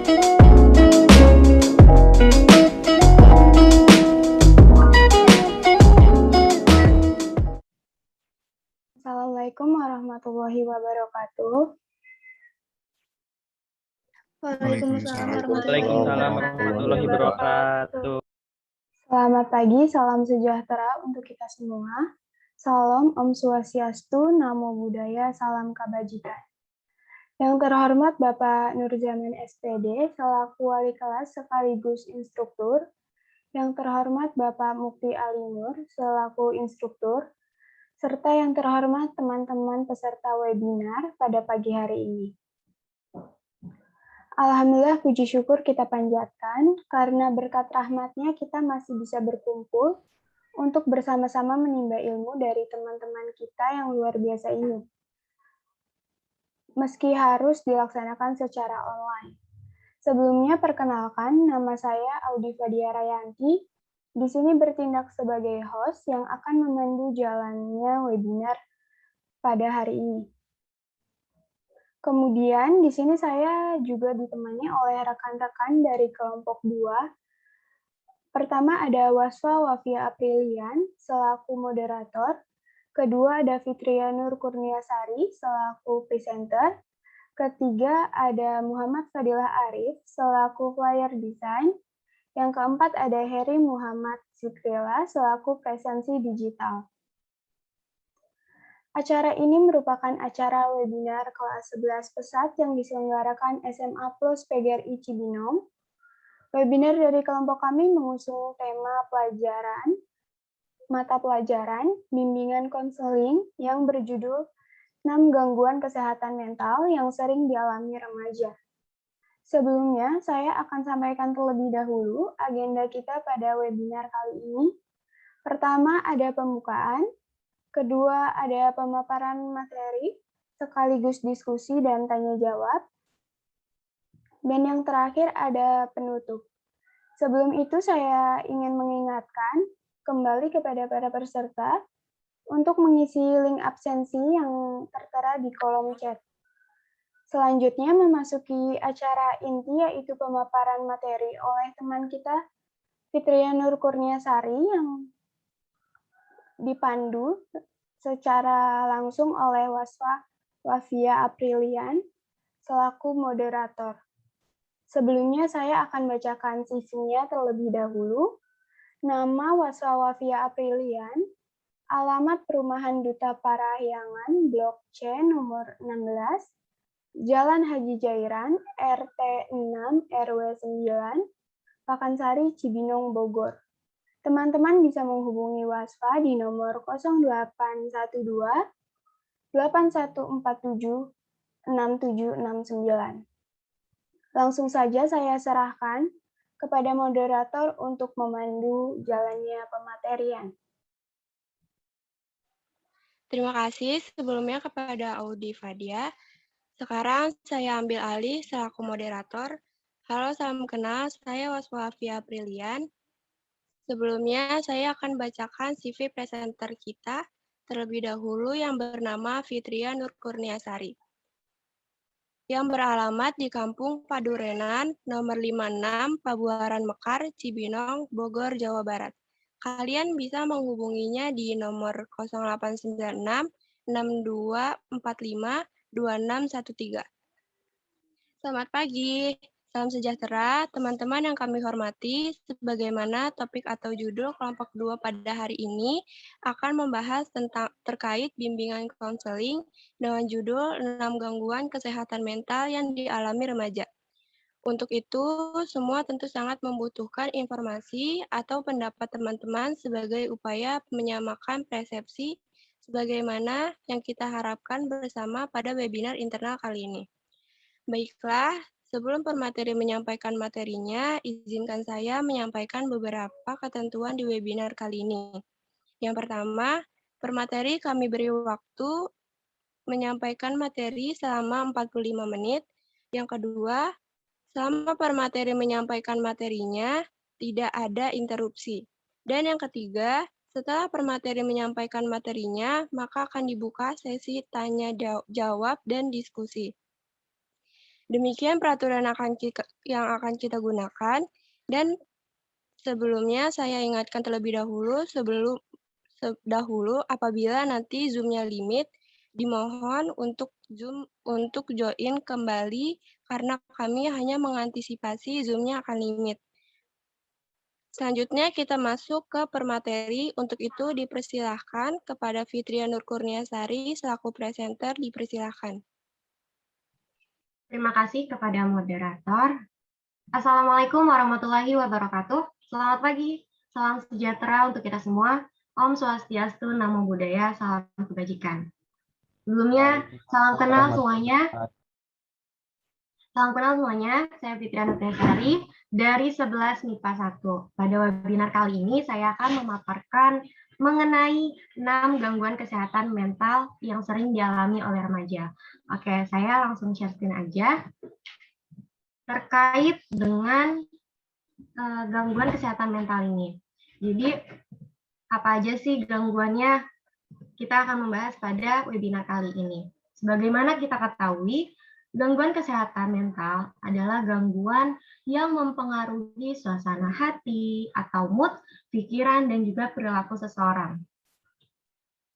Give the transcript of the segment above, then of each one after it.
Assalamualaikum warahmatullahi wabarakatuh. Waalaikumsalam warahmatullahi wabarakatuh. Selamat pagi, salam sejahtera untuk kita semua. Salam Om Swastiastu, Namo Buddhaya, salam kebajikan. Yang terhormat Bapak Nurzaman SPD, selaku wali kelas sekaligus instruktur. Yang terhormat Bapak Mukti Ali Nur, selaku instruktur. Serta yang terhormat teman-teman peserta webinar pada pagi hari ini. Alhamdulillah, puji syukur kita panjatkan karena berkat rahmatnya kita masih bisa berkumpul untuk bersama-sama menimba ilmu dari teman-teman kita yang luar biasa ini. Meski harus dilaksanakan secara online. Sebelumnya perkenalkan, nama saya Audi Fadia Rayanti. Di sini bertindak sebagai host yang akan memandu jalannya webinar pada hari ini. Kemudian di sini saya juga ditemani oleh rekan-rekan dari kelompok 2. Pertama ada Wasfa Wafia Aprilian selaku moderator. Kedua ada Fitria Nur Kurniasari selaku presenter. Ketiga ada Muhammad Fadilah Arif selaku flyer design. Yang keempat ada Heri Muhammad Zikrila selaku presensi digital. Acara ini merupakan acara webinar kelas 11 Pesat yang diselenggarakan SMA Plus PGRI Cibinong. Webinar dari kelompok kami mengusung tema mata pelajaran, bimbingan konseling yang berjudul 6 gangguan kesehatan mental yang sering dialami remaja. Sebelumnya, saya akan sampaikan terlebih dahulu agenda kita pada webinar kali ini. Pertama, ada pembukaan. Kedua, ada pemaparan materi, sekaligus diskusi dan tanya jawab. Dan yang terakhir ada penutup. Sebelum itu saya ingin mengingatkan kembali kepada para peserta untuk mengisi link absensi yang tertera di kolom chat. Selanjutnya memasuki acara inti yaitu pemaparan materi oleh teman kita Fitria Nur Kurniasari yang dipandu secara langsung oleh Wasfa Wafia Aprilian selaku moderator. Sebelumnya saya akan bacakan CV-nya terlebih dahulu. Nama Wasfa Wafia Aprilian, alamat Perumahan Duta Parahyangan, Blok C nomor 16, Jalan Haji Jairan, RT 6 RW 9, Pakansari, Cibinong, Bogor. Teman-teman bisa menghubungi Wasfa di nomor 0812 8147 6769. Langsung saja saya serahkan kepada moderator untuk memandu jalannya pematerian. Terima kasih sebelumnya kepada Audi Fadia. Sekarang saya ambil alih selaku moderator. Halo, salam kenal, saya Wasfa Wafia Aprilian. Sebelumnya, saya akan bacakan CV presenter kita terlebih dahulu yang bernama Fitria Nur Kurniasari, yang beralamat di Kampung Padurenan, nomor 56, Pabuaran Mekar, Cibinong, Bogor, Jawa Barat. Kalian bisa menghubunginya di nomor 0896 6245 2613. Selamat pagi. Salam sejahtera, teman-teman yang kami hormati. Sebagaimana topik atau judul kelompok 2 pada hari ini akan membahas tentang terkait bimbingan konseling dengan judul 6 gangguan kesehatan mental yang dialami remaja. Untuk itu, semua tentu sangat membutuhkan informasi atau pendapat teman-teman sebagai upaya menyamakan persepsi sebagaimana yang kita harapkan bersama pada webinar internal kali ini. Baiklah, sebelum pemateri menyampaikan materinya, izinkan saya menyampaikan beberapa ketentuan di webinar kali ini. Yang pertama, pemateri kami beri waktu menyampaikan materi selama 45 menit. Yang kedua, selama pemateri menyampaikan materinya, tidak ada interupsi. Dan yang ketiga, setelah pemateri menyampaikan materinya, maka akan dibuka sesi tanya jawab dan diskusi. Demikian peraturan yang akan kita gunakan, dan sebelumnya saya ingatkan terlebih dahulu apabila nanti Zoom-nya limit, dimohon untuk join kembali karena kami hanya mengantisipasi Zoom-nya akan limit. Selanjutnya kita masuk ke permateri. Untuk itu dipersilahkan kepada Fitria Nur Kurniasari selaku presenter, dipersilahkan. Terima kasih kepada moderator. Assalamualaikum warahmatullahi wabarakatuh. Selamat pagi, salam sejahtera untuk kita semua. Om Swastiastu, Namo Buddhaya, salam kebajikan. Sebelumnya, salam kenal semuanya. Salam kenal semuanya, saya Fitria Nurtesari dari 11 MIPA 1. Pada webinar kali ini, saya akan memaparkan mengenai 6 gangguan kesehatan mental yang sering dialami oleh remaja. Oke, saya langsung share screen aja. Terkait dengan gangguan kesehatan mental ini. Jadi, apa aja sih gangguannya? Kita akan membahas pada webinar kali ini. Sebagaimana kita ketahui, gangguan kesehatan mental adalah gangguan yang mempengaruhi suasana hati atau mood, pikiran, dan juga perilaku seseorang.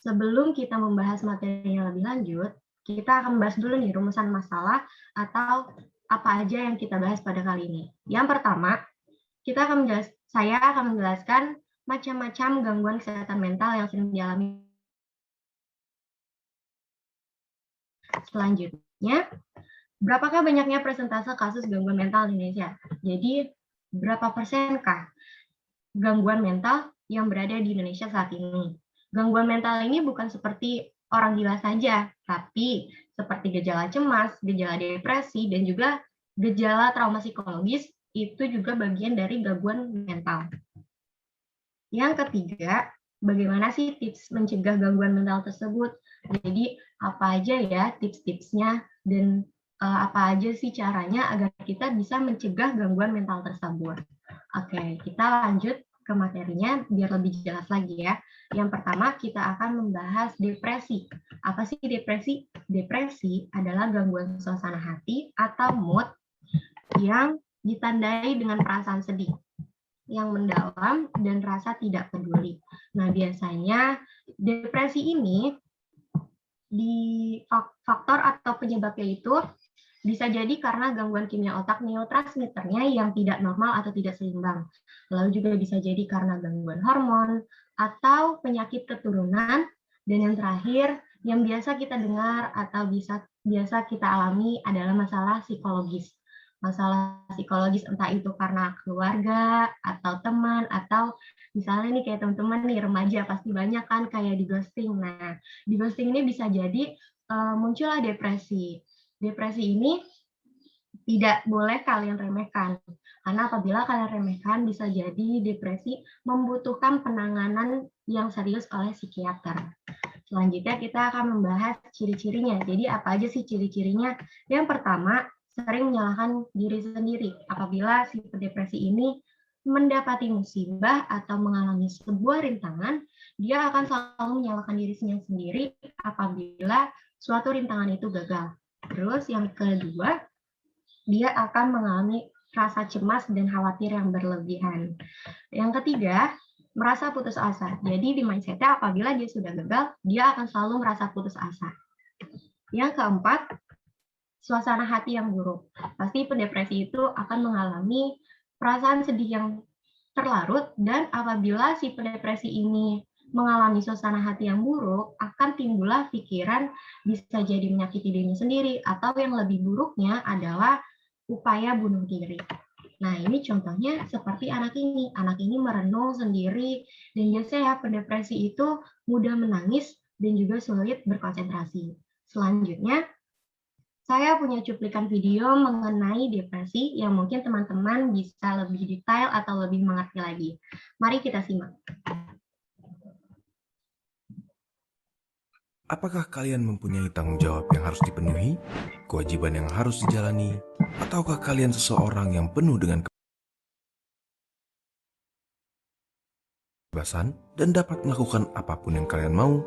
Sebelum kita membahas materinya lebih lanjut, kita akan membahas dulu nih rumusan masalah atau apa aja yang kita bahas pada kali ini. Yang pertama, saya akan menjelaskan macam-macam gangguan kesehatan mental yang sering dialami. Selanjutnya, berapakah banyaknya persentase kasus gangguan mental di Indonesia? Jadi, berapa persenkah gangguan mental yang berada di Indonesia saat ini? Gangguan mental ini bukan seperti orang gila saja, tapi seperti gejala cemas, gejala depresi, dan juga gejala trauma psikologis, itu juga bagian dari gangguan mental. Yang ketiga, bagaimana sih tips mencegah gangguan mental tersebut? Jadi, apa aja ya tips-tipsnya dan apa aja sih caranya agar kita bisa mencegah gangguan mental tersebut? Oke, kita lanjut ke materinya biar lebih jelas lagi ya. Yang pertama, kita akan membahas depresi. Apa sih depresi? Depresi adalah gangguan suasana hati atau mood yang ditandai dengan perasaan sedih yang mendalam dan rasa tidak peduli. Nah, biasanya depresi ini di faktor atau penyebabnya itu bisa jadi karena gangguan kimia otak neurotransmitternya yang tidak normal atau tidak seimbang. Lalu juga bisa jadi karena gangguan hormon atau penyakit keturunan. Dan yang terakhir, yang biasa kita dengar atau biasa kita alami adalah masalah psikologis. Masalah psikologis entah itu karena keluarga atau teman atau misalnya nih kayak teman-teman nih remaja pasti banyak kan kayak di ghosting. Nah, di ghosting ini bisa jadi muncullah depresi. Depresi ini tidak boleh kalian remehkan. Karena apabila kalian remehkan bisa jadi depresi membutuhkan penanganan yang serius oleh psikiater. Selanjutnya kita akan membahas ciri-cirinya. Jadi apa aja sih ciri-cirinya? Yang pertama, sering menyalahkan diri sendiri. Apabila si depresi ini mendapati musibah atau mengalami sebuah rintangan, dia akan selalu menyalahkan dirinya sendiri apabila suatu rintangan itu gagal. Terus yang kedua, dia akan mengalami rasa cemas dan khawatir yang berlebihan. Yang ketiga, merasa putus asa. Jadi di mindset-nya apabila dia sudah gagal, dia akan selalu merasa putus asa. Yang keempat, suasana hati yang buruk. Pasti pendepresi itu akan mengalami perasaan sedih yang terlarut dan apabila si pendepresi ini mengalami suasana hati yang buruk, akan timbullah pikiran bisa jadi menyakiti dirinya sendiri atau yang lebih buruknya adalah upaya bunuh diri. Nah, ini contohnya seperti anak ini. Anak ini merenung sendiri dan biasanya pendepresi itu mudah menangis dan juga sulit berkonsentrasi. Selanjutnya, saya punya cuplikan video mengenai depresi yang mungkin teman-teman bisa lebih detail atau lebih mengerti lagi. Mari kita simak. Apakah kalian mempunyai tanggung jawab yang harus dipenuhi, kewajiban yang harus dijalani, ataukah kalian seseorang yang penuh dengan kebebasan dan dapat melakukan apapun yang kalian mau?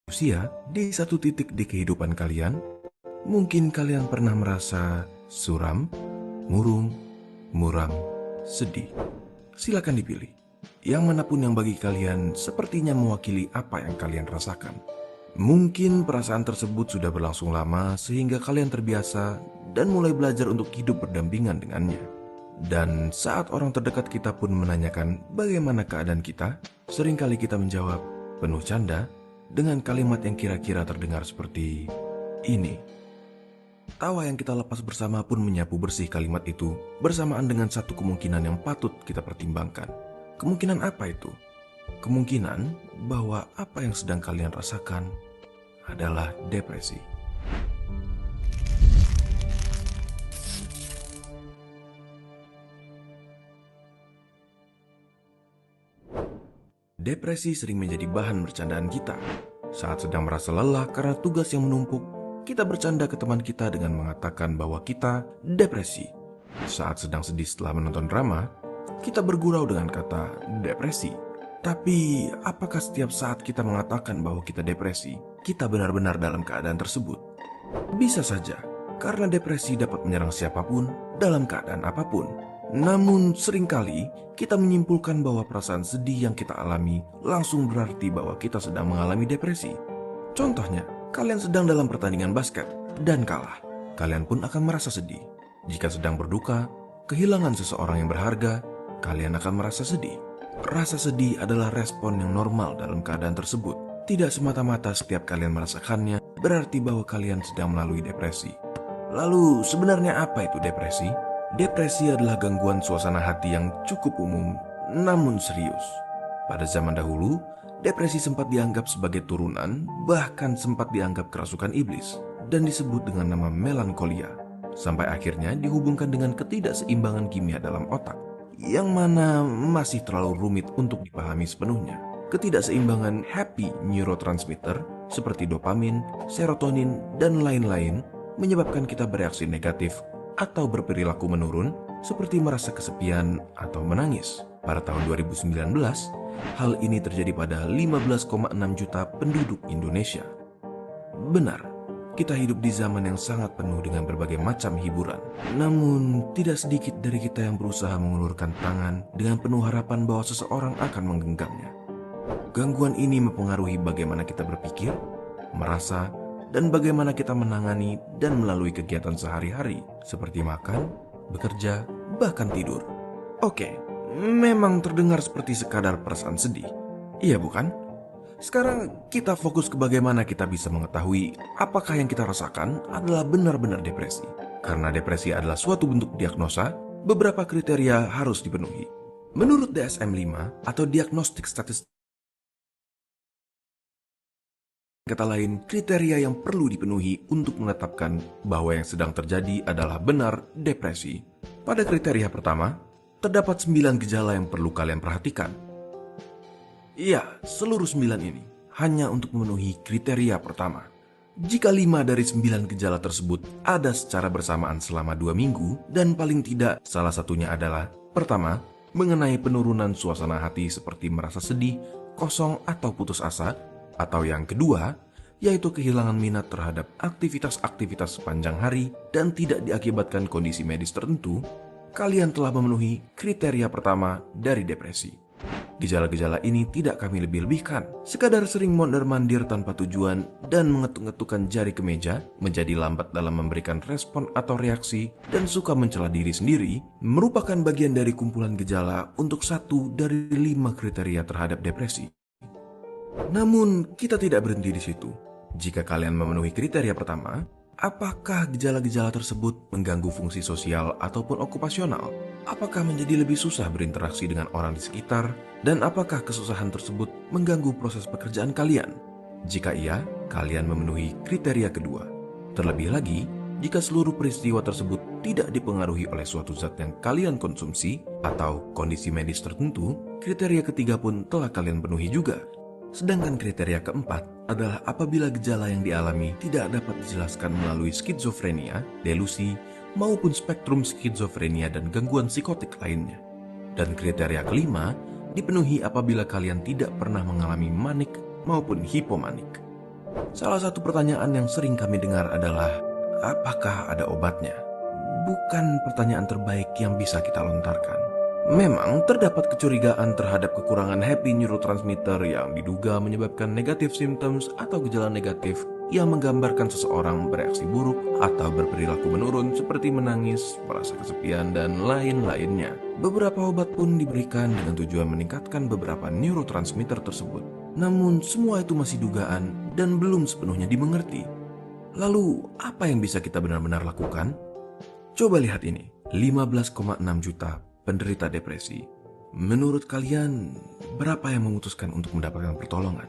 Usia di satu titik di kehidupan kalian, mungkin kalian pernah merasa suram, murung, muram, sedih. Silakan dipilih. Yang manapun yang bagi kalian sepertinya mewakili apa yang kalian rasakan. Mungkin perasaan tersebut sudah berlangsung lama sehingga kalian terbiasa dan mulai belajar untuk hidup berdampingan dengannya. Dan saat orang terdekat kita pun menanyakan bagaimana keadaan kita, seringkali kita menjawab penuh canda dengan kalimat yang kira-kira terdengar seperti ini. Tawa yang kita lepas bersama pun menyapu bersih kalimat itu bersamaan dengan satu kemungkinan yang patut kita pertimbangkan. Kemungkinan apa itu? Kemungkinan bahwa apa yang sedang kalian rasakan adalah depresi. Depresi sering menjadi bahan bercandaan kita. Saat sedang merasa lelah karena tugas yang menumpuk, kita bercanda ke teman kita dengan mengatakan bahwa kita depresi. Saat sedang sedih setelah menonton drama, kita bergurau dengan kata depresi. Tapi, apakah setiap saat kita mengatakan bahwa kita depresi, kita benar-benar dalam keadaan tersebut? Bisa saja, karena depresi dapat menyerang siapapun dalam keadaan apapun. Namun seringkali kita menyimpulkan bahwa perasaan sedih yang kita alami langsung berarti bahwa kita sedang mengalami depresi. Contohnya, kalian sedang dalam pertandingan basket dan kalah. Kalian pun akan merasa sedih. Jika sedang berduka, kehilangan seseorang yang berharga, kalian akan merasa sedih. Rasa sedih adalah respon yang normal dalam keadaan tersebut. Tidak semata-mata setiap kalian merasakannya berarti bahwa kalian sedang melalui depresi. Lalu sebenarnya apa itu depresi? Depresi adalah gangguan suasana hati yang cukup umum, namun serius. Pada zaman dahulu, depresi sempat dianggap sebagai turunan, bahkan sempat dianggap kerasukan iblis, dan disebut dengan nama melankolia. Sampai akhirnya dihubungkan dengan ketidakseimbangan kimia dalam otak, yang mana masih terlalu rumit untuk dipahami sepenuhnya. Ketidakseimbangan happy neurotransmitter seperti dopamin, serotonin, dan lain-lain menyebabkan kita bereaksi negatif atau berperilaku menurun seperti merasa kesepian atau menangis. Pada tahun 2019, hal ini terjadi pada 15,6 juta penduduk Indonesia. Benar, kita hidup di zaman yang sangat penuh dengan berbagai macam hiburan. Namun, tidak sedikit dari kita yang berusaha mengulurkan tangan dengan penuh harapan bahwa seseorang akan menggenggamnya. Gangguan ini mempengaruhi bagaimana kita berpikir, merasa, dan bagaimana kita menangani dan melalui kegiatan sehari-hari seperti makan, bekerja, bahkan tidur. Oke, memang terdengar seperti sekadar perasaan sedih. Iya bukan? Sekarang kita fokus ke bagaimana kita bisa mengetahui apakah yang kita rasakan adalah benar-benar depresi. Karena depresi adalah suatu bentuk diagnosa, beberapa kriteria harus dipenuhi. Menurut DSM-5 atau Diagnostik Statistik, kata lain, kriteria yang perlu dipenuhi untuk menetapkan bahwa yang sedang terjadi adalah benar depresi. Pada kriteria pertama, terdapat 9 gejala yang perlu kalian perhatikan. Iya, seluruh 9 ini hanya untuk memenuhi kriteria pertama. Jika 5 dari 9 gejala tersebut ada secara bersamaan selama 2 minggu, dan paling tidak salah satunya adalah pertama, mengenai penurunan suasana hati seperti merasa sedih, kosong atau putus asa, atau yang kedua, yaitu kehilangan minat terhadap aktivitas-aktivitas sepanjang hari dan tidak diakibatkan kondisi medis tertentu, kalian telah memenuhi kriteria pertama dari depresi. Gejala-gejala ini tidak kami lebih-lebihkan, sekadar sering mondar-mandir tanpa tujuan dan mengetuk-ngetukkan jari ke meja, menjadi lambat dalam memberikan respon atau reaksi, dan suka mencela diri sendiri, merupakan bagian dari kumpulan gejala untuk 1 dari 5 kriteria terhadap depresi. Namun, kita tidak berhenti di situ. Jika kalian memenuhi kriteria pertama, apakah gejala-gejala tersebut mengganggu fungsi sosial ataupun okupasional? Apakah menjadi lebih susah berinteraksi dengan orang di sekitar? Dan apakah kesusahan tersebut mengganggu proses pekerjaan kalian? Jika iya, kalian memenuhi kriteria kedua. Terlebih lagi, jika seluruh peristiwa tersebut tidak dipengaruhi oleh suatu zat yang kalian konsumsi atau kondisi medis tertentu, kriteria ketiga pun telah kalian penuhi juga. Sedangkan kriteria keempat adalah apabila gejala yang dialami tidak dapat dijelaskan melalui skizofrenia, delusi, maupun spektrum skizofrenia dan gangguan psikotik lainnya. Dan kriteria kelima dipenuhi apabila kalian tidak pernah mengalami manik maupun hipomanik. Salah satu pertanyaan yang sering kami dengar adalah, apakah ada obatnya? Bukan pertanyaan terbaik yang bisa kita lontarkan. Memang terdapat kecurigaan terhadap kekurangan happy neurotransmitter yang diduga menyebabkan negatif symptoms atau gejala negatif yang menggambarkan seseorang bereaksi buruk atau berperilaku menurun seperti menangis, merasa kesepian, dan lain-lainnya. Beberapa obat pun diberikan dengan tujuan meningkatkan beberapa neurotransmitter tersebut. Namun semua itu masih dugaan dan belum sepenuhnya dimengerti. Lalu apa yang bisa kita benar-benar lakukan? Coba lihat ini, 15,6 juta penderita depresi. Menurut kalian, berapa yang memutuskan untuk mendapatkan pertolongan?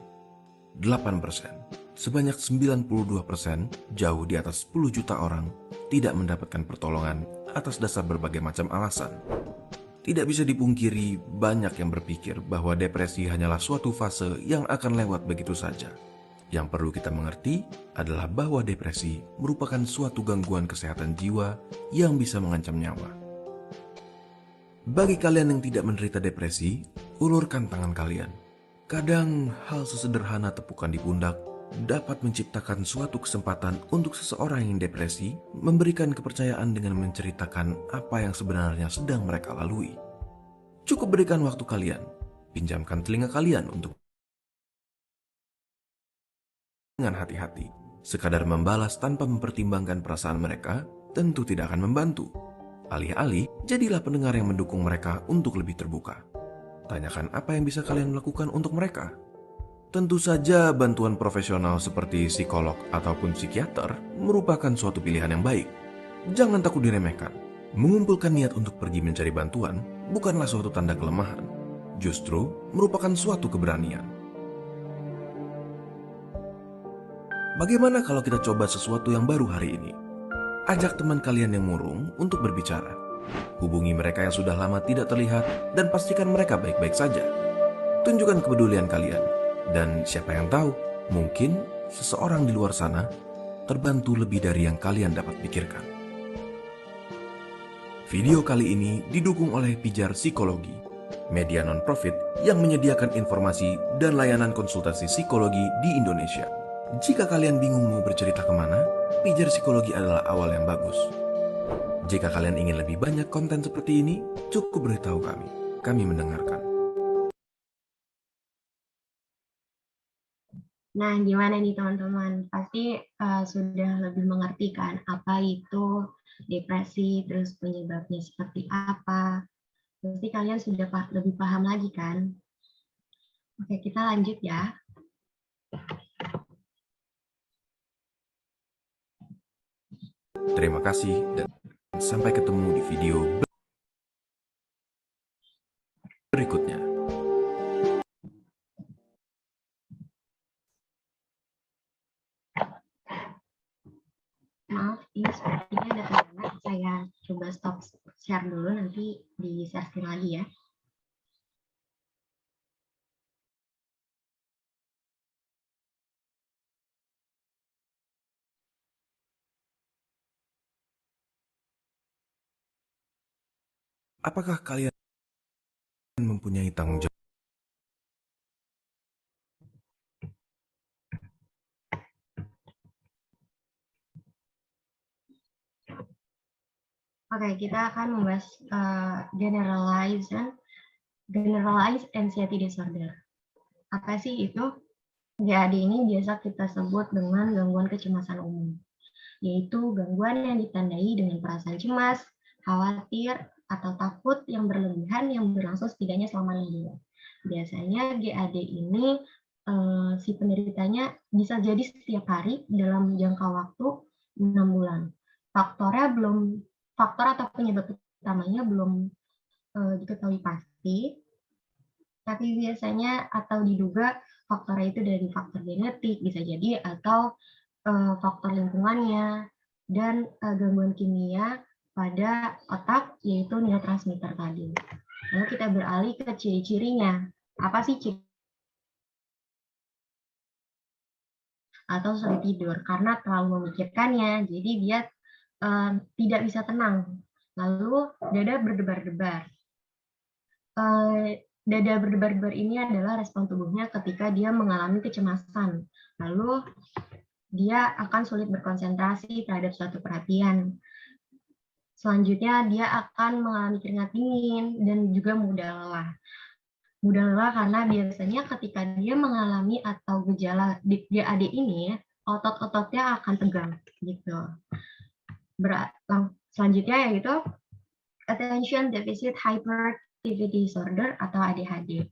8%. Sebanyak 92%, jauh di atas 10 juta orang, tidak mendapatkan pertolongan atas dasar berbagai macam alasan. Tidak bisa dipungkiri, banyak yang berpikir bahwa depresi hanyalah suatu fase yang akan lewat begitu saja. Yang perlu kita mengerti adalah bahwa depresi merupakan suatu gangguan kesehatan jiwa yang bisa mengancam nyawa. Bagi kalian yang tidak menderita depresi, ulurkan tangan kalian. Kadang hal sesederhana tepukan di pundak dapat menciptakan suatu kesempatan untuk seseorang yang depresi memberikan kepercayaan dengan menceritakan apa yang sebenarnya sedang mereka lalui. Cukup berikan waktu kalian, pinjamkan telinga kalian untuk dengan hati-hati. Sekadar membalas tanpa mempertimbangkan perasaan mereka tentu tidak akan membantu. Alih-alih, jadilah pendengar yang mendukung mereka untuk lebih terbuka. Tanyakan apa yang bisa kalian lakukan untuk mereka. Tentu saja bantuan profesional seperti psikolog ataupun psikiater merupakan suatu pilihan yang baik. Jangan takut diremehkan. Mengumpulkan niat untuk pergi mencari bantuan bukanlah suatu tanda kelemahan. Justru merupakan suatu keberanian. Bagaimana kalau kita coba sesuatu yang baru hari ini? Ajak teman kalian yang murung untuk berbicara. Hubungi mereka yang sudah lama tidak terlihat dan pastikan mereka baik-baik saja. Tunjukkan kepedulian kalian. Dan siapa yang tahu, mungkin seseorang di luar sana terbantu lebih dari yang kalian dapat pikirkan. Video kali ini didukung oleh Pijar Psikologi, media non-profit yang menyediakan informasi dan layanan konsultasi psikologi di Indonesia. Jika kalian bingung mau bercerita kemana, Pijar Psikologi adalah awal yang bagus. Jika kalian ingin lebih banyak konten seperti ini, cukup beritahu kami. Kami mendengarkan. Nah, gimana nih teman-teman? Pasti sudah lebih mengerti kan apa itu depresi, terus penyebabnya seperti apa. Pasti kalian sudah lebih paham lagi kan? Oke, kita lanjut ya. Terima kasih dan sampai ketemu di video berikutnya. Maaf, ini sepertinya ada kendala. Saya coba stop share dulu, nanti di-share screen lagi ya. Apakah kalian mempunyai tanggung jawab? Oke, kita akan membahas generalized anxiety disorder. Apa sih itu? GAD ini biasa kita sebut dengan gangguan kecemasan umum, yaitu gangguan yang ditandai dengan perasaan cemas, khawatir, atau takut yang berlebihan yang berlangsung setidaknya selama 6 bulan. Biasanya GAD ini si penderitanya bisa jadi setiap hari dalam jangka waktu 6 bulan. Faktor atau penyebab utamanya belum diketahui pasti, tapi biasanya atau diduga faktornya itu dari faktor genetik bisa jadi, atau faktor lingkungannya, dan gangguan kimia pada otak yaitu neurotransmitter tadi. Lalu kita beralih ke ciri-cirinya. Apa sih ciri? Atau sulit tidur karena terlalu memikirkannya, jadi dia tidak bisa tenang. Lalu dada berdebar-debar. dada berdebar-debar ini adalah respon tubuhnya ketika dia mengalami kecemasan. Lalu dia akan sulit berkonsentrasi terhadap suatu perhatian. Selanjutnya dia akan mengalami keringat dingin dan juga mudah lelah. Mudah lelah karena biasanya ketika dia mengalami atau gejala DAD ini, otot-ototnya akan tegang gitu. Selanjutnya yaitu Attention Deficit Hyperactivity Disorder atau ADHD,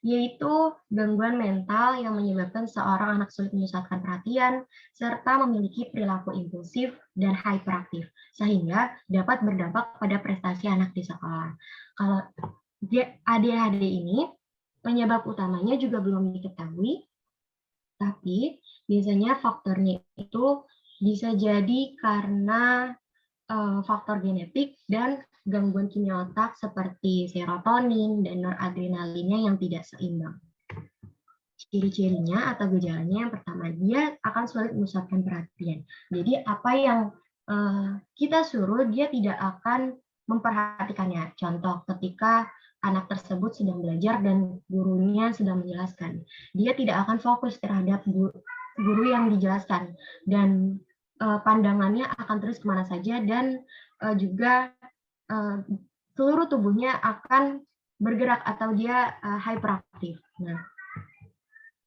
yaitu gangguan mental yang menyebabkan seorang anak sulit memusatkan perhatian serta memiliki perilaku impulsif dan hyperaktif, sehingga dapat berdampak pada prestasi anak di sekolah. Kalau ADHD ini, penyebab utamanya juga belum diketahui, tapi biasanya faktornya itu bisa jadi karena faktor genetik dan gangguan kimia otak seperti serotonin dan noradrenalinnya yang tidak seimbang. Ciri-cirinya atau gejalanya yang pertama, dia akan sulit memusatkan perhatian. Jadi apa yang kita suruh, dia tidak akan memperhatikannya. Contoh, ketika anak tersebut sedang belajar dan gurunya sedang menjelaskan, dia tidak akan fokus terhadap guru yang dijelaskan, dan pandangannya akan terus kemana saja, dan juga seluruh tubuhnya akan bergerak atau dia hyperaktif. Nah,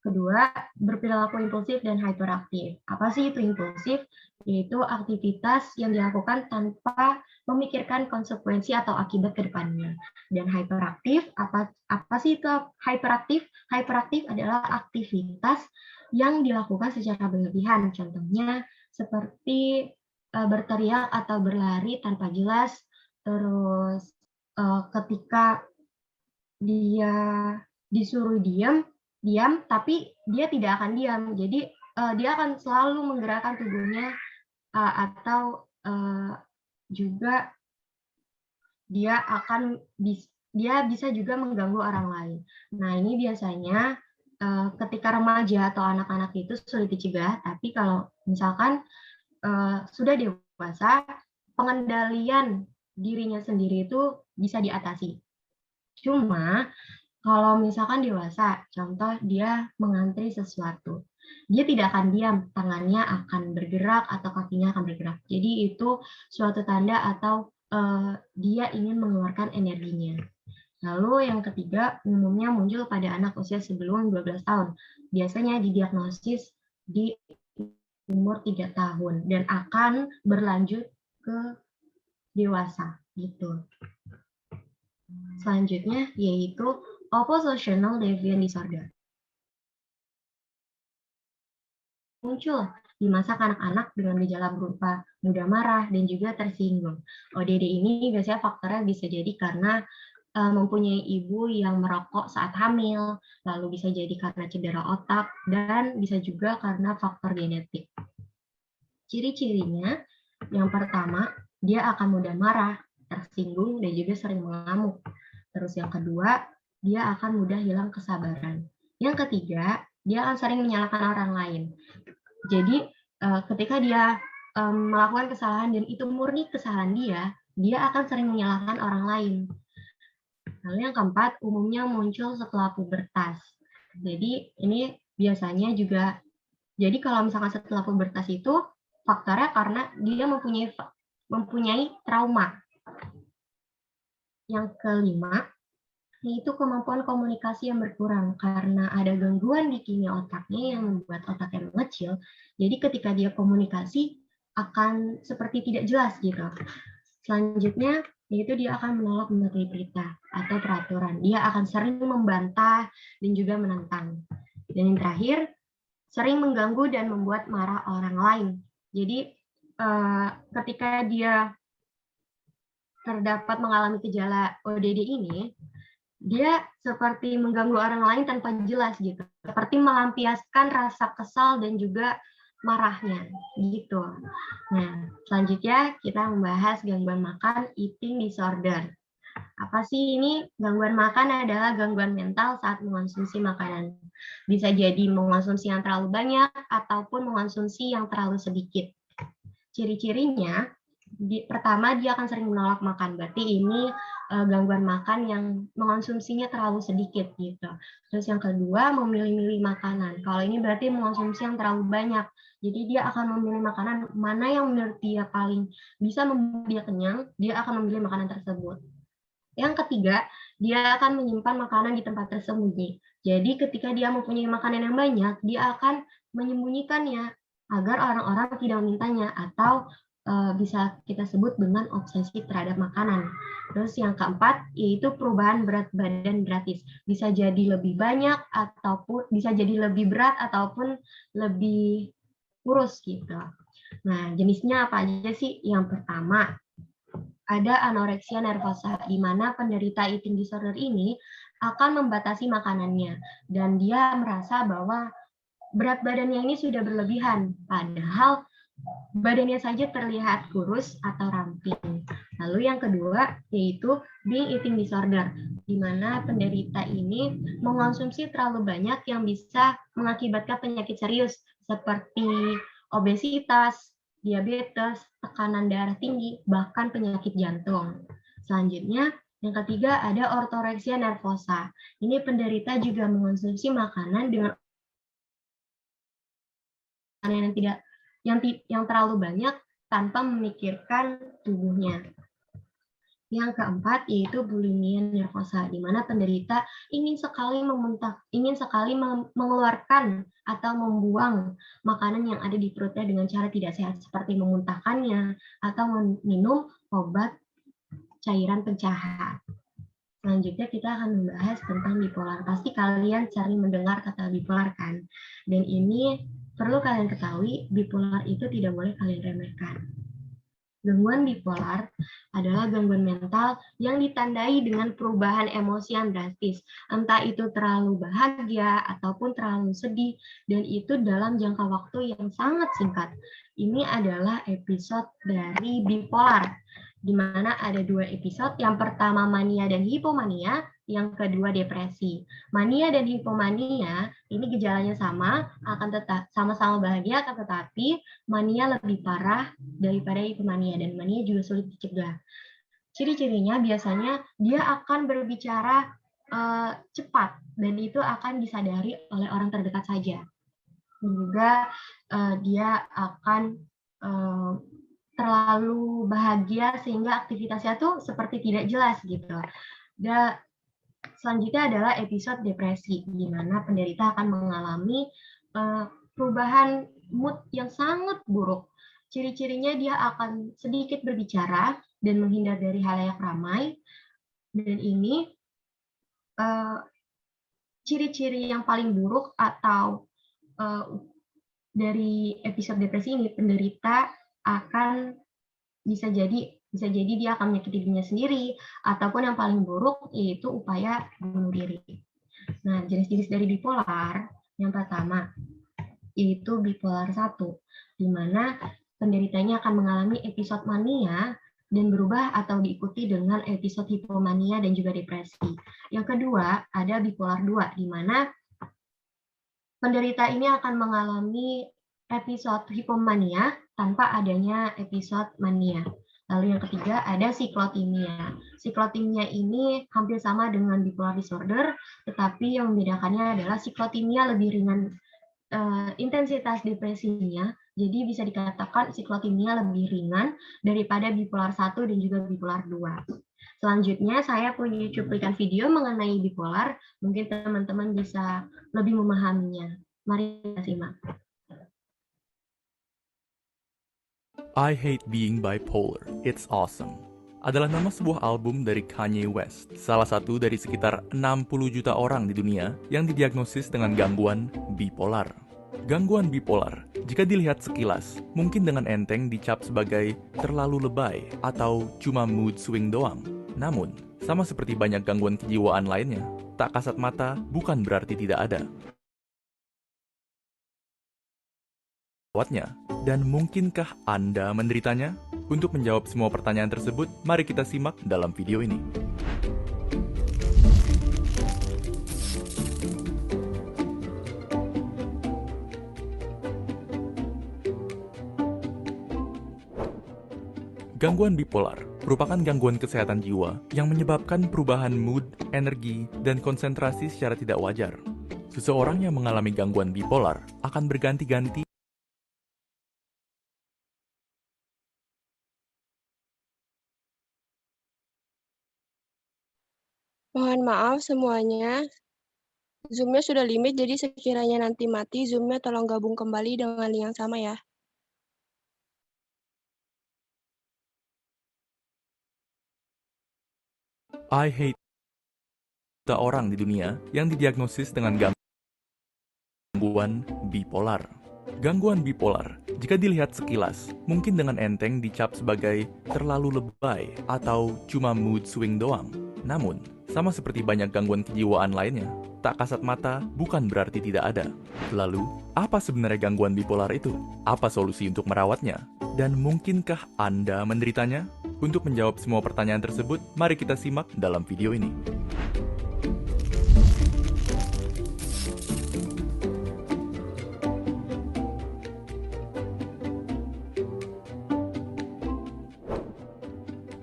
kedua, berperilaku impulsif dan hyperaktif. Apa sih itu impulsif? Yaitu aktivitas yang dilakukan tanpa memikirkan konsekuensi atau akibat ke depannya. Dan hyperaktif, apa sih itu hyperaktif? Hyperaktif adalah aktivitas yang dilakukan secara berlebihan. Contohnya seperti berteriak atau berlari tanpa jelas, terus ketika dia disuruh diam, tapi dia tidak akan diam. Jadi dia akan selalu menggerakkan tubuhnya, atau juga dia bisa juga mengganggu orang lain. Nah, ini biasanya ketika remaja atau anak-anak itu sulit dicegah, tapi kalau misalkan sudah dewasa, pengendalian dirinya sendiri itu bisa diatasi. Cuma kalau misalkan dewasa, contoh dia mengantri sesuatu, dia tidak akan diam, tangannya akan bergerak atau kakinya akan bergerak. Jadi itu suatu tanda atau dia ingin mengeluarkan energinya. Lalu yang ketiga, umumnya muncul pada anak usia sebelum 12 tahun. Biasanya didiagnosis di umur 3 tahun dan akan berlanjut ke dewasa gitu. Selanjutnya yaitu oppositional deviant disorder. Muncul di masa kanak-kanak dengan gejala berupa mudah marah dan juga tersinggung. ODD ini biasanya faktornya bisa jadi karena mempunyai ibu yang merokok saat hamil, lalu bisa jadi karena cedera otak, dan bisa juga karena faktor genetik. Ciri-cirinya, yang pertama, dia akan mudah marah, tersinggung, dan juga sering mengamuk. Terus yang kedua, dia akan mudah hilang kesabaran. Yang ketiga, dia akan sering menyalahkan orang lain. Jadi, ketika dia melakukan kesalahan dan itu murni kesalahan dia akan sering menyalahkan orang lain. Lalu yang keempat, umumnya muncul setelah pubertas. Jadi ini biasanya juga, jadi kalau misalkan setelah pubertas itu faktornya karena dia mempunyai trauma. Yang kelima, yaitu kemampuan komunikasi yang berkurang karena ada gangguan di kimia otaknya yang membuat otaknya mengecil. Jadi ketika dia komunikasi akan seperti tidak jelas gitu. Selanjutnya, yaitu dia akan menolak mematuhi perintah atau peraturan. Dia akan sering membantah dan juga menentang. Dan yang terakhir, sering mengganggu dan membuat marah orang lain. Jadi ketika dia terdapat mengalami gejala ODD ini, dia seperti mengganggu orang lain tanpa jelas gitu. Seperti melampiaskan rasa kesal dan juga marahnya gitu. Nah, selanjutnya kita membahas gangguan makan, eating disorder. Apa sih ini? Gangguan makan adalah gangguan mental saat mengonsumsi makanan. Bisa jadi mengonsumsi yang terlalu banyak ataupun mengonsumsi yang terlalu sedikit. Ciri-cirinya Pertama, dia akan sering menolak makan. Berarti ini gangguan makan yang mengonsumsinya terlalu sedikit gitu. Terus yang kedua, memilih-milih makanan. Kalau ini berarti mengonsumsi yang terlalu banyak. Jadi dia akan memilih makanan mana yang menurut dia paling bisa membuat dia kenyang, dia akan memilih makanan tersebut. Yang ketiga, dia akan menyimpan makanan di tempat tersembunyi. Jadi ketika dia mempunyai makanan yang banyak, dia akan menyembunyikannya agar orang-orang tidak memintanya atau bisa kita sebut dengan obsesi terhadap makanan. Terus yang keempat yaitu perubahan berat badan gratis. Bisa jadi lebih banyak ataupun bisa jadi lebih berat ataupun lebih kurus gitu. Nah, jenisnya apa aja sih? Yang pertama, ada anoreksia nervosa, di mana penderita eating disorder ini akan membatasi makanannya dan dia merasa bahwa berat badannya ini sudah berlebihan, padahal badannya saja terlihat kurus atau ramping. Lalu yang kedua yaitu binge eating disorder, di mana penderita ini mengonsumsi terlalu banyak yang bisa mengakibatkan penyakit serius seperti obesitas, diabetes, tekanan darah tinggi, bahkan penyakit jantung. Selanjutnya, yang ketiga ada ortoreksia nervosa. Ini penderita juga mengonsumsi makanan dengan yang terlalu banyak tanpa memikirkan tubuhnya. Yang keempat yaitu bulimia nervosa, di mana penderita ingin sekali mengeluarkan atau membuang makanan yang ada di perutnya dengan cara tidak sehat seperti memuntahkannya atau minum obat cairan pencahar. Selanjutnya kita akan membahas tentang bipolar. Pasti kalian sering mendengar kata bipolar kan? Dan ini perlu kalian ketahui, bipolar itu tidak boleh kalian remehkan. Gangguan bipolar adalah gangguan mental yang ditandai dengan perubahan emosi yang drastis, entah itu terlalu bahagia ataupun terlalu sedih, dan itu dalam jangka waktu yang sangat singkat. Ini adalah episode dari bipolar, di mana ada 2 episode. Yang pertama mania dan hipomania, yang kedua depresi. Mania dan hipomania ini gejalanya sama, akan tetap sama-sama bahagia, akan tetapi mania lebih parah daripada hipomania dan mania juga sulit dicegah. Ciri-cirinya biasanya dia akan berbicara cepat dan itu akan disadari oleh orang terdekat saja. Dan juga dia akan terlalu bahagia sehingga aktivitasnya tuh seperti tidak jelas gitu. Dan selanjutnya adalah episode depresi, di mana penderita akan mengalami perubahan mood yang sangat buruk. Ciri-cirinya dia akan sedikit berbicara dan menghindar dari halayak ramai. Dan ini ciri-ciri yang paling buruk atau dari episode depresi ini, penderita akan bisa jadi dia akan menyakiti dirinya sendiri, ataupun yang paling buruk yaitu upaya bunuh diri. Nah, jenis-jenis dari bipolar, yang pertama yaitu bipolar 1, di mana penderitanya akan mengalami episode mania dan berubah atau diikuti dengan episode hipomania dan juga depresi. Yang kedua, ada bipolar 2, di mana penderita ini akan mengalami episode hipomania tanpa adanya episode mania. Lalu yang ketiga ada siklotimia. Siklotimia ini hampir sama dengan bipolar disorder, tetapi yang membedakannya adalah siklotimia lebih ringan intensitas depresinya, jadi bisa dikatakan siklotimia lebih ringan daripada bipolar 1 dan juga bipolar 2. Selanjutnya saya punya cuplikan video mengenai bipolar, mungkin teman-teman bisa lebih memahaminya. Mari kita simak. I Hate Being Bipolar, It's Awesome adalah nama sebuah album dari Kanye West, salah satu dari sekitar 60 juta orang di dunia yang didiagnosis dengan gangguan bipolar. Gangguan bipolar, jika dilihat sekilas, mungkin dengan enteng dicap sebagai terlalu lebay atau cuma mood swing doang. Namun, sama seperti banyak gangguan kejiwaan lainnya, tak kasat mata bukan berarti tidak ada. Dan mungkinkah Anda menderitanya? Untuk menjawab semua pertanyaan tersebut, mari kita simak dalam video ini. Gangguan bipolar merupakan gangguan kesehatan jiwa yang menyebabkan perubahan mood, energi, dan konsentrasi secara tidak wajar. Seseorang yang mengalami gangguan bipolar akan berganti-ganti Mohon maaf semuanya, Zoom-nya sudah limit, jadi sekiranya nanti mati, Zoom-nya tolong gabung kembali dengan link yang sama ya. I hate orang di dunia yang didiagnosis dengan gangguan bipolar. Gangguan bipolar, jika dilihat sekilas, mungkin dengan enteng dicap sebagai terlalu lebay atau cuma mood swing doang. Namun, sama seperti banyak gangguan kejiwaan lainnya, tak kasat mata bukan berarti tidak ada. Lalu, apa sebenarnya gangguan bipolar itu? Apa solusi untuk merawatnya? Dan mungkinkah Anda menderitanya? Untuk menjawab semua pertanyaan tersebut, mari kita simak dalam video ini.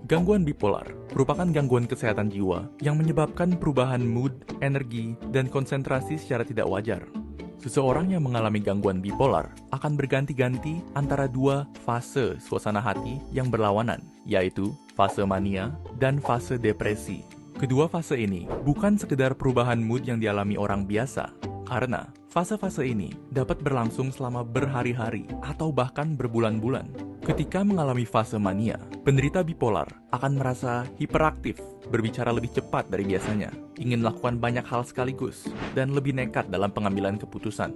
Gangguan bipolar merupakan gangguan kesehatan jiwa yang menyebabkan perubahan mood, energi, dan konsentrasi secara tidak wajar. Seseorang yang mengalami gangguan bipolar akan berganti-ganti antara dua fase suasana hati yang berlawanan, yaitu fase mania dan fase depresi. Kedua fase ini bukan sekedar perubahan mood yang dialami orang biasa, karena fase-fase ini dapat berlangsung selama berhari-hari atau bahkan berbulan-bulan. Ketika mengalami fase mania, penderita bipolar akan merasa hiperaktif, berbicara lebih cepat dari biasanya, ingin melakukan banyak hal sekaligus, dan lebih nekat dalam pengambilan keputusan.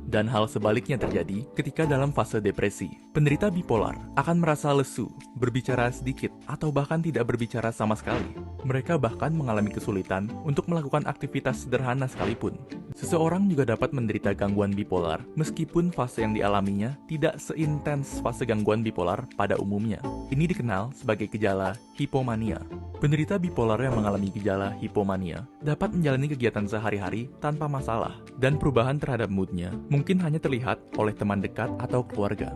Dan hal sebaliknya terjadi ketika dalam fase depresi. Penderita bipolar akan merasa lesu, berbicara sedikit, atau bahkan tidak berbicara sama sekali. Mereka bahkan mengalami kesulitan untuk melakukan aktivitas sederhana sekalipun. Seseorang juga dapat menderita gangguan bipolar meskipun fase yang dialaminya tidak seintens fase gangguan bipolar pada umumnya. Ini dikenal sebagai gejala hipomania. Penderita bipolar yang mengalami gejala hipomania dapat menjalani kegiatan sehari-hari tanpa masalah, dan perubahan terhadap moodnya mungkin hanya terlihat oleh teman dekat atau keluarga.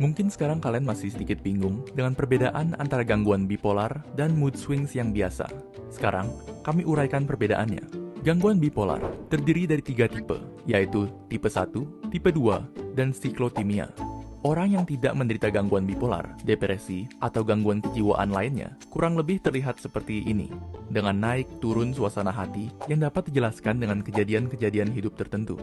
Mungkin sekarang kalian masih sedikit bingung dengan perbedaan antara gangguan bipolar dan mood swings yang biasa. Sekarang, kami uraikan perbedaannya. Gangguan bipolar terdiri dari 3 tipe, yaitu tipe 1, tipe 2, dan siklotimia. Orang yang tidak menderita gangguan bipolar, depresi, atau gangguan kejiwaan lainnya kurang lebih terlihat seperti ini, dengan naik turun suasana hati yang dapat dijelaskan dengan kejadian-kejadian hidup tertentu.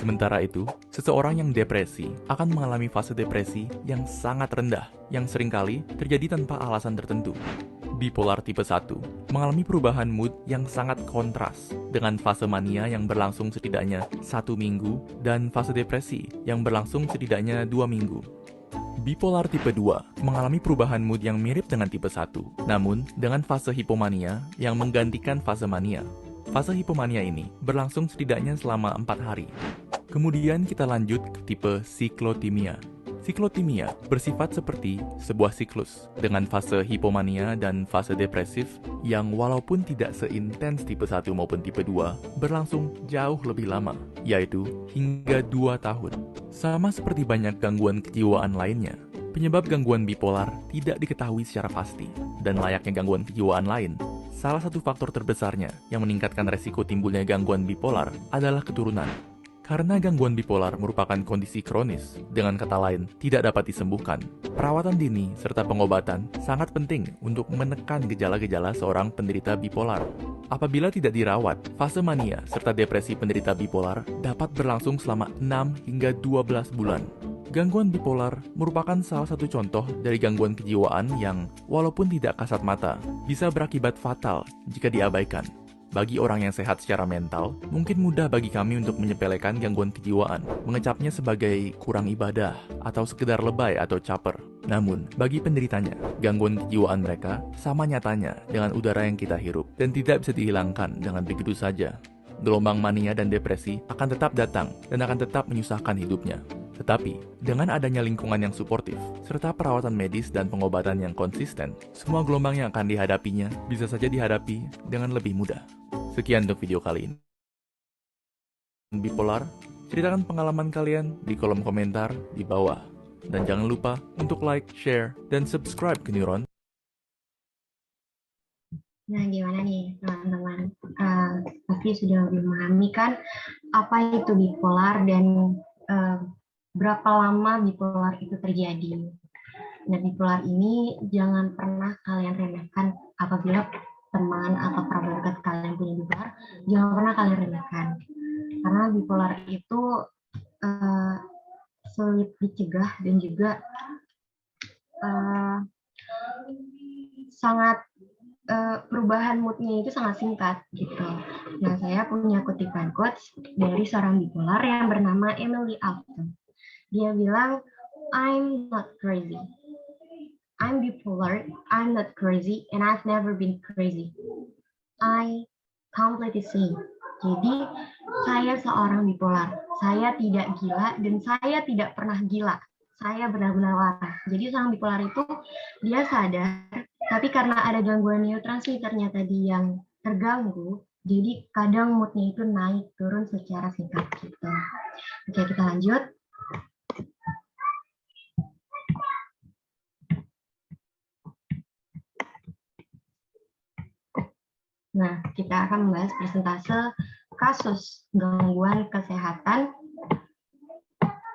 Sementara itu, seseorang yang depresi akan mengalami fase depresi yang sangat rendah, yang seringkali terjadi tanpa alasan tertentu. Bipolar tipe 1 mengalami perubahan mood yang sangat kontras dengan fase mania yang berlangsung setidaknya 1 minggu dan fase depresi yang berlangsung setidaknya 2 minggu. Bipolar tipe 2 mengalami perubahan mood yang mirip dengan tipe 1, namun dengan fase hipomania yang menggantikan fase mania. Fase hipomania ini berlangsung setidaknya selama 4 hari. Kemudian kita lanjut ke tipe siklotimia. Siklotimia bersifat seperti sebuah siklus dengan fase hipomania dan fase depresif yang walaupun tidak seintens tipe 1 maupun tipe 2 berlangsung jauh lebih lama, yaitu hingga 2 tahun. Sama seperti banyak gangguan kejiwaan lainnya, penyebab gangguan bipolar tidak diketahui secara pasti, dan layaknya gangguan kejiwaan lain, salah satu faktor terbesarnya yang meningkatkan resiko timbulnya gangguan bipolar adalah keturunan. Karena gangguan bipolar merupakan kondisi kronis, dengan kata lain, tidak dapat disembuhkan. Perawatan dini serta pengobatan sangat penting untuk menekan gejala-gejala seorang penderita bipolar. Apabila tidak dirawat, fase mania serta depresi penderita bipolar dapat berlangsung selama 6 hingga 12 bulan. Gangguan bipolar merupakan salah satu contoh dari gangguan kejiwaan yang, walaupun tidak kasat mata, bisa berakibat fatal jika diabaikan. Bagi orang yang sehat secara mental, mungkin mudah bagi kami untuk menyepelekan gangguan kejiwaan, mengecapnya sebagai kurang ibadah, atau sekedar lebay atau caper. Namun, bagi penderitanya, gangguan kejiwaan mereka sama nyatanya dengan udara yang kita hirup, dan tidak bisa dihilangkan dengan begitu saja. Gelombang mania dan depresi akan tetap datang dan akan tetap menyusahkan hidupnya. Tetapi, dengan adanya lingkungan yang suportif, serta perawatan medis dan pengobatan yang konsisten, semua gelombang yang akan dihadapinya bisa saja dihadapi dengan lebih mudah. Sekian untuk video kali ini. Bipolar, ceritakan pengalaman kalian di kolom komentar di bawah. Dan jangan lupa untuk like, share, dan subscribe ke Neuron. Nah, gimana nih teman-teman? Pasti sudah lebih memahami kan apa itu bipolar dan berapa lama bipolar itu terjadi. Nah, bipolar ini jangan pernah kalian remehkan apabila teman atau kerabat dekat kalian punya bipolar, jangan pernah kalian remehkan. Karena bipolar itu sulit dicegah dan juga sangat perubahan moodnya itu sangat singkat gitu. Nah, saya punya kutipan quotes dari seorang bipolar yang bernama Emily Alton. Dia bilang, I'm not crazy. I'm bipolar, I'm not crazy, and I've never been crazy. I completely sane. Jadi, saya seorang bipolar. Saya tidak gila dan saya tidak pernah gila. Saya benar-benar waras. Jadi, seorang bipolar itu dia sadar, tapi karena ada gangguan neurotransmitternya tadi yang terganggu, jadi kadang moodnya itu naik turun secara singkat gitu. Oke, kita lanjut. Nah, kita akan membahas persentase kasus gangguan kesehatan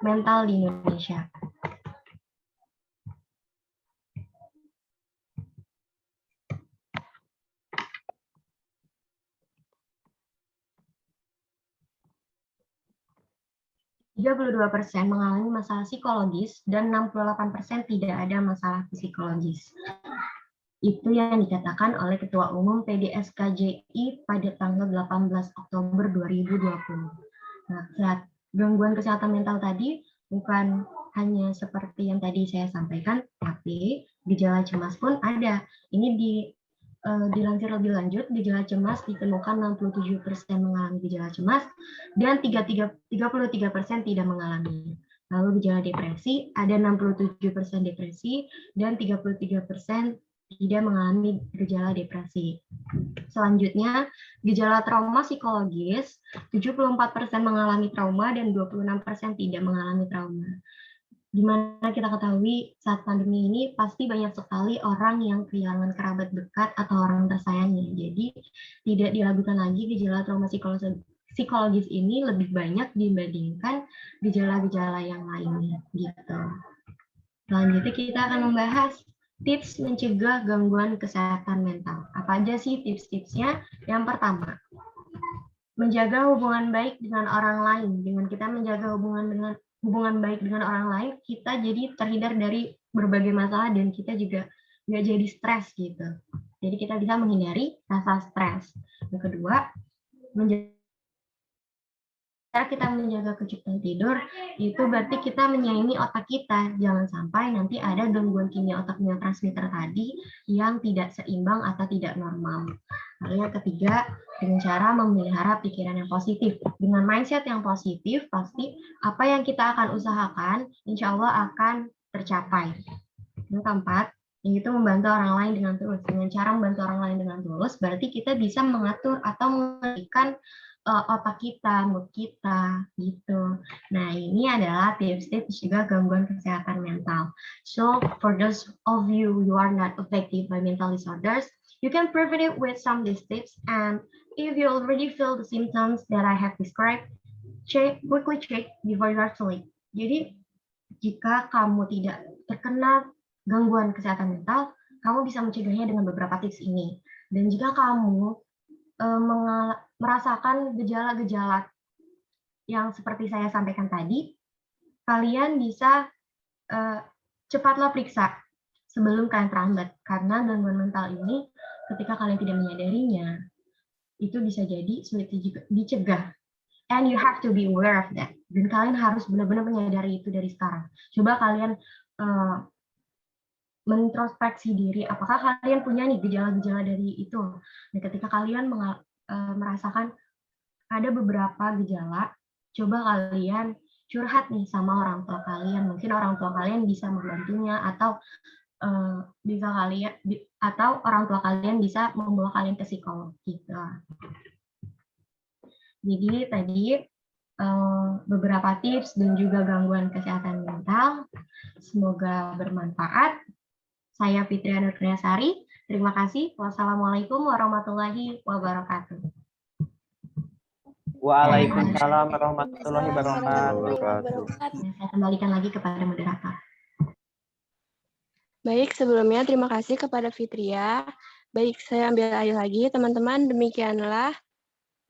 mental di Indonesia. %32% mengalami masalah psikologis dan 68% tidak ada masalah psikologis. Itu yang dikatakan oleh Ketua Umum PDSKJI pada tanggal 18 Oktober 2020. Nah, gangguan kesehatan mental tadi bukan hanya seperti yang tadi saya sampaikan, tapi gejala cemas pun ada. Ini dilansir lebih lanjut, gejala cemas ditemukan 67% mengalami gejala cemas dan 33% tidak mengalami. Lalu gejala depresi, ada 67% depresi dan 33% tidak mengalami gejala depresi. Selanjutnya, gejala trauma psikologis, 74% mengalami trauma dan 26% tidak mengalami trauma. Dimana kita ketahui saat pandemi ini pasti banyak sekali orang yang kehilangan kerabat dekat atau orang tersayangnya. Jadi tidak diragukan lagi gejala trauma psikologis ini lebih banyak dibandingkan gejala-gejala yang lainnya gitu. Selanjutnya kita akan membahas tips mencegah gangguan kesehatan mental. Apa aja sih tips-tipsnya? Yang pertama, menjaga hubungan baik dengan orang lain. Dengan kita menjaga hubungan baik dengan orang lain, kita jadi terhindar dari berbagai masalah dan kita juga nggak jadi stres gitu. Jadi kita bisa menghindari rasa stres. Yang kedua, cara kita menjaga kecukupan tidur itu berarti kita menyayangi otak kita. Jangan sampai nanti ada gangguan kimia otak neurotransmitter tadi yang tidak seimbang atau tidak normal. Lalu yang ketiga, dengan cara memelihara pikiran yang positif. Dengan mindset yang positif, pasti apa yang kita akan usahakan, insya Allah akan tercapai. Yang keempat, yaitu membantu orang lain dengan tulus. Dengan cara membantu orang lain dengan tulus, berarti kita bisa mengatur atau mengendalikan otak kita, mood kita, gitu. Nah, ini adalah tips-tips juga gangguan kesehatan mental. So, for those of you who are not affected by mental disorders, you can prevent it with some of these tips. And if you already feel the symptoms that I have described, quickly check before you actually. Jadi, jika kamu tidak terkena gangguan kesehatan mental, kamu bisa mencegahnya dengan beberapa tips ini. Dan jika kamu merasakan gejala-gejala yang seperti saya sampaikan tadi, kalian bisa cepatlah periksa sebelum kalian terlambat. Karena gangguan mental ini, ketika kalian tidak menyadarinya, itu bisa jadi sulit dicegah. And you have to be aware of that. Dan kalian harus benar-benar menyadari itu dari sekarang. Coba kalian mengintrospeksi diri, apakah kalian punya nih gejala-gejala dari itu. Nah, ketika kalian merasakan ada beberapa gejala, coba kalian curhat nih sama orang tua kalian. Mungkin orang tua kalian bisa membantunya, atau orang tua kalian bisa membawa kalian ke psikolog gitu. Jadi tadi beberapa tips dan juga gangguan kesehatan mental. Semoga bermanfaat. Saya Fitria Nurkriasari. Terima kasih. Wassalamualaikum warahmatullahi wabarakatuh. Waalaikumsalam warahmatullahi wabarakatuh. Saya kembalikan lagi kepada moderator. Baik, sebelumnya terima kasih kepada Fitria. Baik, saya ambil alih lagi. Teman-teman, demikianlah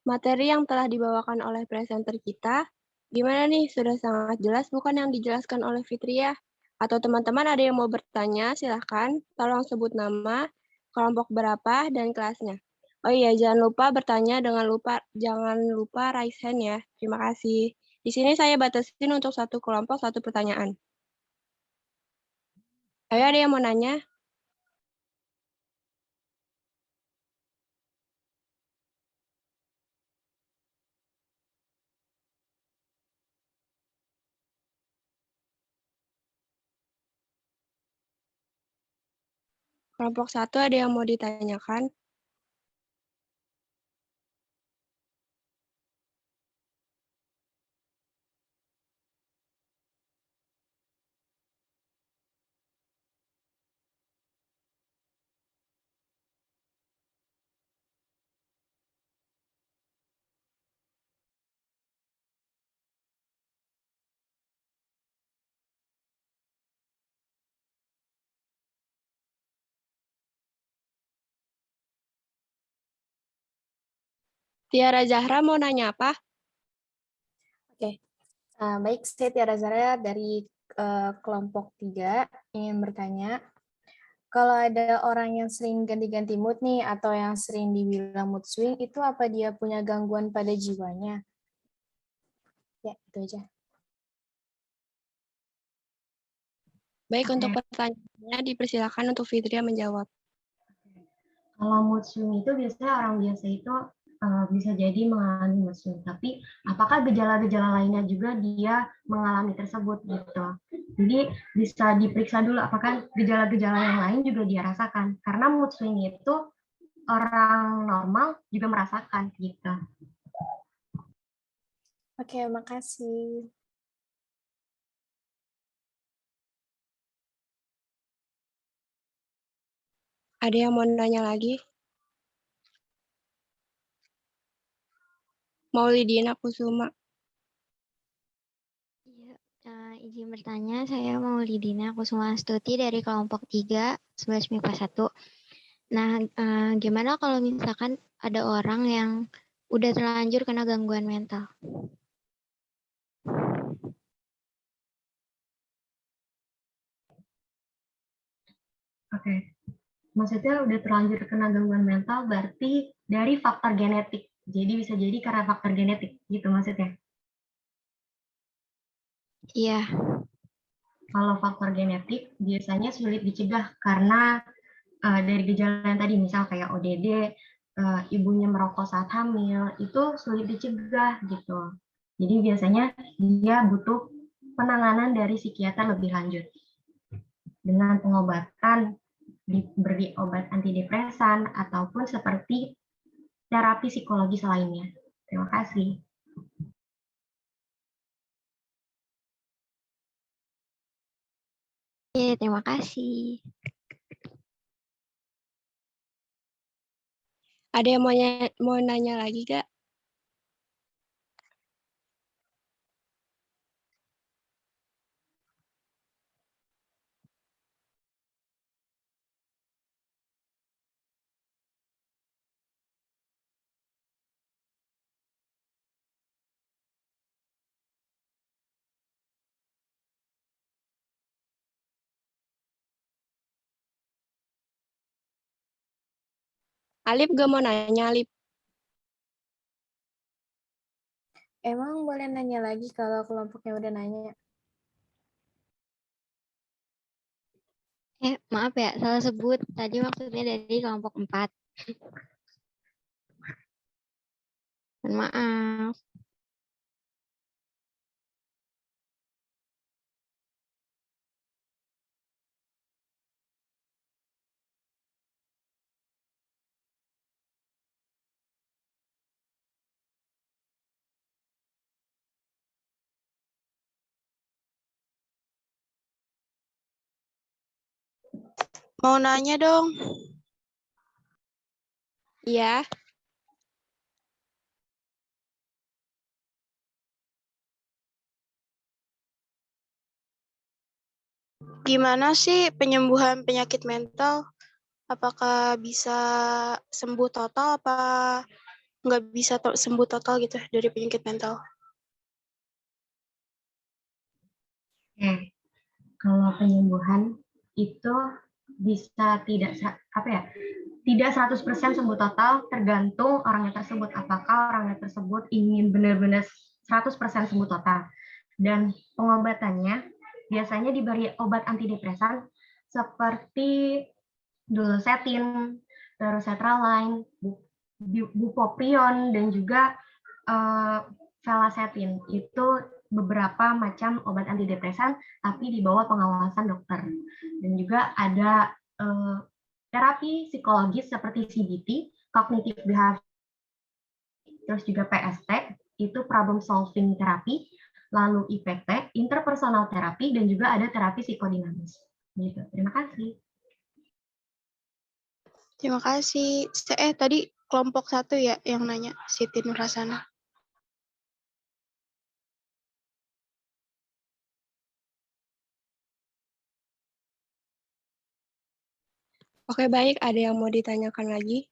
materi yang telah dibawakan oleh presenter kita. Gimana nih? Sudah sangat jelas bukan yang dijelaskan oleh Fitria? Atau teman-teman ada yang mau bertanya? Silahkan. Tolong sebut nama, kelompok berapa, dan kelasnya. Oh iya, jangan lupa bertanya jangan lupa raise hand ya. Terima kasih. Di sini saya batasin untuk satu kelompok, satu pertanyaan. Ayo, ada yang mau nanya? Kelompok satu ada yang mau ditanyakan? Tiara Zahra mau nanya apa? Oke, baik, saya Tiara Zara dari kelompok 3 ingin bertanya, kalau ada orang yang sering ganti-ganti mood nih, atau yang sering dibilang mood swing, itu apa dia punya gangguan pada jiwanya? Ya, itu aja. Baik, untuk pertanyaannya dipersilakan untuk Fitria menjawab. Kalau mood swing itu biasanya orang biasa itu bisa jadi mengalami mood swing, tapi apakah gejala-gejala lainnya juga dia mengalami tersebut gitu. Jadi bisa diperiksa dulu apakah gejala-gejala yang lain juga dia rasakan. Karena mood swing itu orang normal juga merasakan gitu. Oke, makasih. Ada yang mau nanya lagi? Maulidina Kusuma. Iya, izin bertanya, saya Maulidina Kusuma Astuti dari kelompok 3, 11 MIPA 1. Nah, gimana kalau misalkan ada orang yang udah terlanjur kena gangguan mental? Oke. Maksudnya udah terlanjur kena gangguan mental berarti dari faktor genetik. Jadi bisa jadi karena faktor genetik gitu maksudnya. Iya. Kalau faktor genetik biasanya sulit dicegah karena dari gejala yang tadi misal kayak ODD, ibunya merokok saat hamil, itu sulit dicegah gitu. Jadi biasanya dia butuh penanganan dari psikiater lebih lanjut. Dengan pengobatan, diberi obat antidepresan, ataupun seperti terapi psikologis lainnya. Terima kasih. Oke, terima kasih. Ada yang mau nanya lagi, Kak? Alip gak mau nanya, Alip. Emang boleh nanya lagi kalau kelompoknya udah nanya? Maaf ya, salah sebut. Tadi maksudnya dari kelompok 4. Maaf. Mau nanya dong. Iya, Gimana sih penyembuhan penyakit mental? Apakah bisa sembuh total apa nggak bisa sembuh total gitu dari penyakit mental? Kalau penyembuhan itu bisa tidak 100% sembuh total, tergantung orangnya tersebut. Apakah orangnya tersebut ingin benar-benar 100% sembuh total. Dan pengobatannya biasanya diberi obat antidepresan seperti duloxetin, terus sertraline, bupropion, dan juga felacetin. Itu beberapa macam obat antidepresan, tapi di bawah pengawasan dokter. Dan juga ada terapi psikologis seperti CBT, cognitive behavior, terus juga PST, itu problem solving therapy, lalu IPT, interpersonal therapy, dan juga ada terapi psikodinamis. Gitu. Terima kasih. Terima kasih. Tadi kelompok 1 ya yang nanya, Siti Nurhasana. oke baik. Ada yang mau ditanyakan lagi?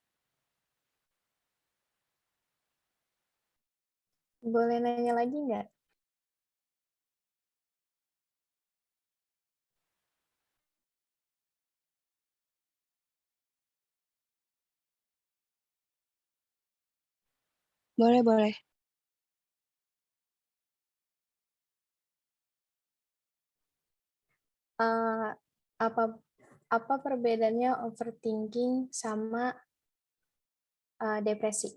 Boleh nanya lagi nggak? Boleh, boleh. Apa perbedaannya overthinking sama depresi?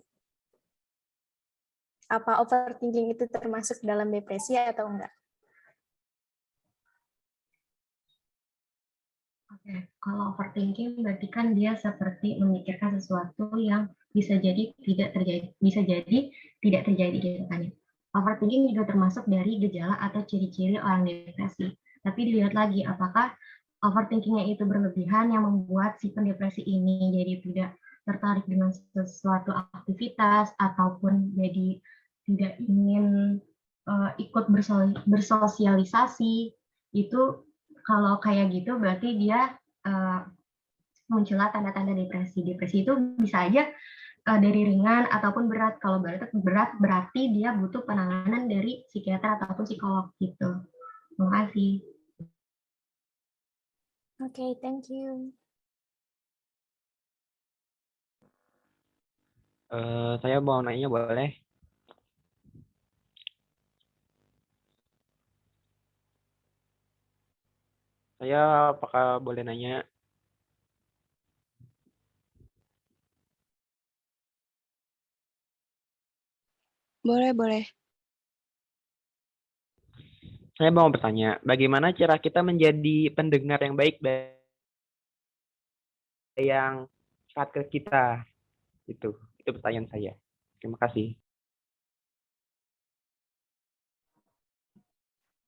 Apa overthinking itu termasuk dalam depresi atau enggak? Oke, kalau overthinking berarti kan dia seperti memikirkan sesuatu yang bisa jadi tidak terjadi gitu kan ya. Overthinking juga termasuk dari gejala atau ciri-ciri orang depresi. Tapi dilihat lagi apakah overthinkingnya itu berlebihan yang membuat si pendepresi ini jadi tidak tertarik dengan sesuatu aktivitas ataupun jadi tidak ingin ikut bersosialisasi. Itu kalau kayak gitu berarti dia muncullah tanda-tanda depresi. Depresi itu bisa aja dari ringan ataupun berat. Kalau berat berarti dia butuh penanganan dari psikiater ataupun psikolog gitu. Terima kasih. Oke, thank you. Saya mau nanya boleh? Saya apakah boleh nanya? Boleh, boleh. Saya mau bertanya, bagaimana cara kita menjadi pendengar yang baik dari yang saat ke kita? Itu pertanyaan saya. Terima kasih.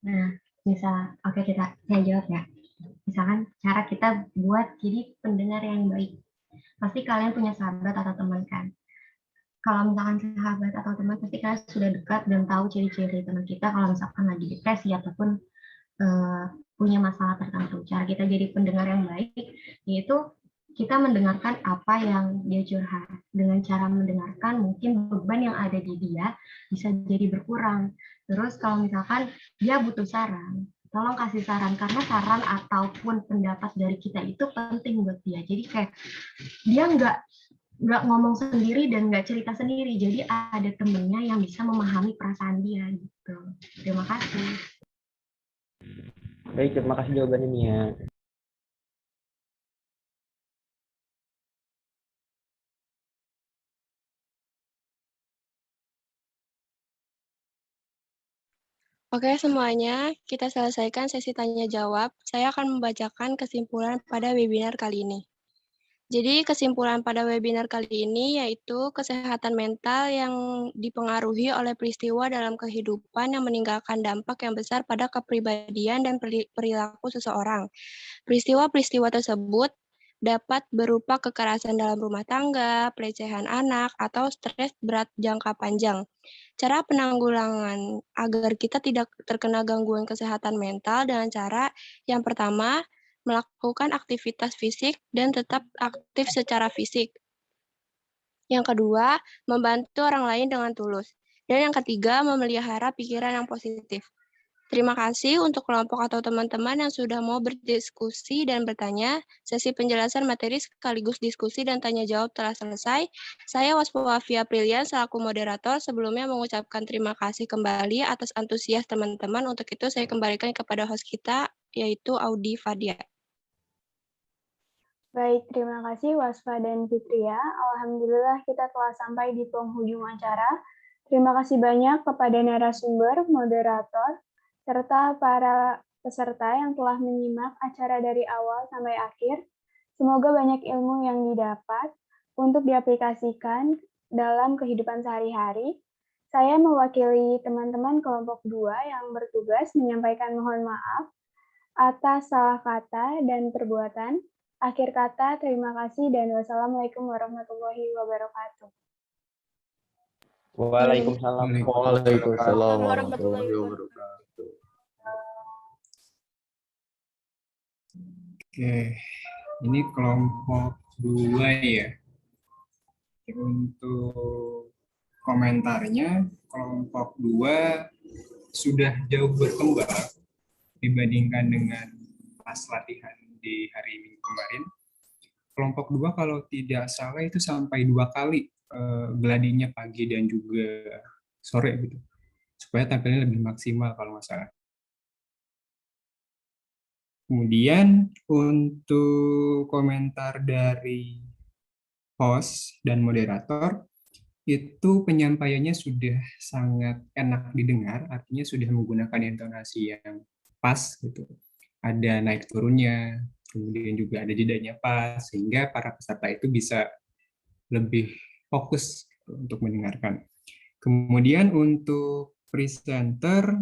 Nah, saya jawab ya. Misalkan cara kita buat jadi pendengar yang baik. Pasti kalian punya sahabat atau teman kan? Kalau misalkan sahabat atau teman, pasti kalian sudah dekat dan tahu ciri-ciri teman kita kalau misalkan lagi depresi ataupun punya masalah tertentu. Cara kita jadi pendengar yang baik, yaitu kita mendengarkan apa yang dia curhat. Dengan cara mendengarkan, mungkin beban yang ada di dia bisa jadi berkurang. Terus kalau misalkan dia butuh saran, tolong kasih saran, karena saran ataupun pendapat dari kita itu penting buat dia. Jadi kayak dia nggak ngomong sendiri dan nggak cerita sendiri, jadi ada temennya yang bisa memahami perasaan dia gitu. Terima kasih. Baik, terima kasih jawabannya Mia. Oke semuanya, kita selesaikan sesi tanya jawab. Saya akan membacakan kesimpulan pada webinar kali ini. Jadi kesimpulan pada webinar kali ini yaitu kesehatan mental yang dipengaruhi oleh peristiwa dalam kehidupan yang meninggalkan dampak yang besar pada kepribadian dan perilaku seseorang. Peristiwa-peristiwa tersebut dapat berupa kekerasan dalam rumah tangga, pelecehan anak, atau stres berat jangka panjang. Cara penanggulangan agar kita tidak terkena gangguan kesehatan mental dengan cara yang pertama, melakukan aktivitas fisik dan tetap aktif secara fisik. Yang kedua, membantu orang lain dengan tulus. Dan yang ketiga, memelihara pikiran yang positif. Terima kasih untuk kelompok atau teman-teman yang sudah mau berdiskusi dan bertanya. Sesi penjelasan materi sekaligus diskusi dan tanya jawab telah selesai. Saya Wasfawafia Aprilian selaku moderator sebelumnya mengucapkan terima kasih kembali atas antusias teman-teman. Untuk itu saya kembalikan kepada host kita, yaitu Audi Fadia. Baik, terima kasih Wasfa dan Fitria. Alhamdulillah kita telah sampai di penghujung acara. Terima kasih banyak kepada narasumber, moderator, serta para peserta yang telah menyimak acara dari awal sampai akhir. Semoga banyak ilmu yang didapat untuk diaplikasikan dalam kehidupan sehari-hari. Saya mewakili teman-teman kelompok 2 yang bertugas menyampaikan mohon maaf atas salah kata dan perbuatan. Akhir kata, terima kasih dan wassalamualaikum warahmatullahi wabarakatuh. Waalaikumsalam. Waalaikumsalam warahmatullahi wabarakatuh. Oke, ini kelompok 2 ya. Untuk komentarnya, kelompok 2 sudah jauh berkembang dibandingkan dengan pas latihan di hari Minggu kemarin. Kelompok 2 kalau tidak salah itu sampai 2 kali gladinya pagi dan juga sore gitu. Supaya tampilnya lebih maksimal kalau nggak salah. Kemudian untuk komentar dari host dan moderator, itu penyampaiannya sudah sangat enak didengar, artinya sudah menggunakan intonasi yang pas gitu. Ada naik turunnya, kemudian juga ada jedanya pas, sehingga para peserta itu bisa lebih fokus untuk mendengarkan. Kemudian untuk presenter,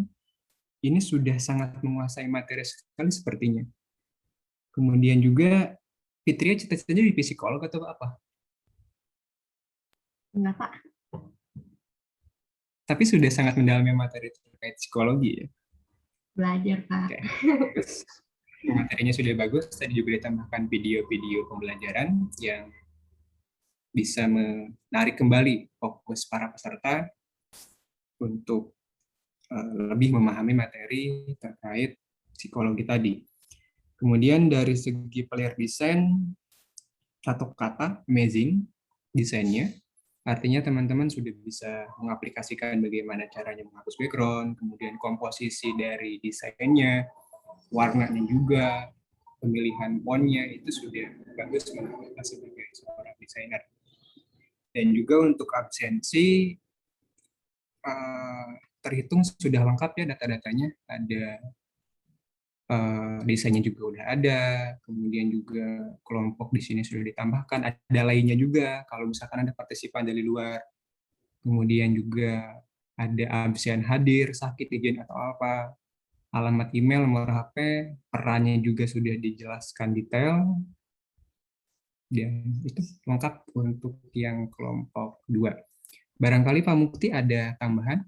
ini sudah sangat menguasai materi sekali sepertinya. Kemudian juga, Fitria cita-citanya di psikolog atau apa? Enggak, Pak. Tapi sudah sangat mendalami materi terkait psikologi ya? Belajar, Pak. Oke. Terus, materinya sudah bagus, tadi juga ditambahkan video-video pembelajaran yang bisa menarik kembali fokus para peserta untuk lebih memahami materi terkait psikologi tadi. Kemudian dari segi player design, satu kata, amazing desainnya. Artinya teman-teman sudah bisa mengaplikasikan bagaimana caranya menghapus background, kemudian komposisi dari desainnya, warnanya juga, pemilihan fontnya itu sudah bagus menurut kita sebagai seorang desainer. Dan juga untuk absensi, terhitung sudah lengkap ya data-datanya, ada desainnya juga udah ada, kemudian juga kelompok di sini sudah ditambahkan, ada lainnya juga kalau misalkan ada partisipan dari luar, kemudian juga ada absen hadir, sakit, izin atau apa, alamat email, nomor HP, perannya juga sudah dijelaskan detail, dan itu lengkap untuk yang kelompok 2. Barangkali Pak Mukti ada tambahan?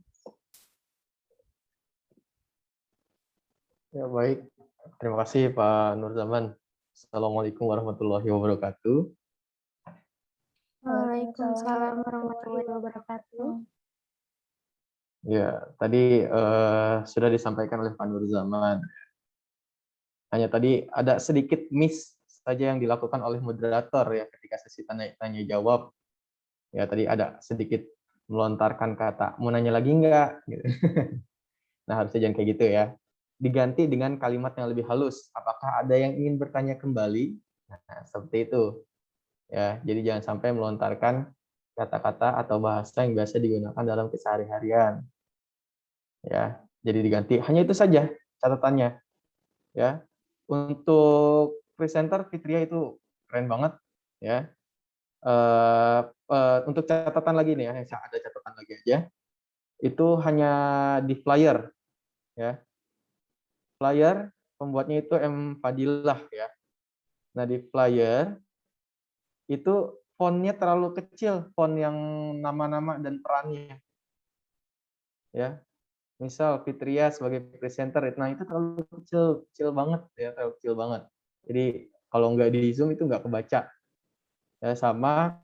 Ya, baik. Terima kasih Pak Nur Zaman. Assalamualaikum warahmatullahi wabarakatuh. Waalaikumsalam warahmatullahi wabarakatuh. Ya, tadi sudah disampaikan oleh Pak Nur Zaman. Hanya tadi ada sedikit miss saja yang dilakukan oleh moderator ya ketika sesi tanya jawab. Ya, tadi ada sedikit melontarkan kata, mau nanya lagi enggak? Gitu. Nah, harusnya jangan kayak gitu ya. Diganti dengan kalimat yang lebih halus. Apakah ada yang ingin bertanya kembali? Nah, seperti itu. Ya, jadi jangan sampai melontarkan kata-kata atau bahasa yang biasa digunakan dalam keseharian. Ya, jadi diganti. Hanya itu saja catatannya. Ya, untuk presenter Fitria itu keren banget. Ya, untuk catatan lagi nih ya, ada catatan lagi aja. Itu hanya di flyer. Ya. Flyer pembuatnya itu M Fadilah ya. Nah, di flyer itu fontnya terlalu kecil, font yang nama-nama dan perannya. Ya, misal Fitria sebagai presenter, nah itu terlalu kecil, kecil banget ya, terlalu kecil banget. Jadi kalau nggak di Zoom itu nggak kebaca. Ya, sama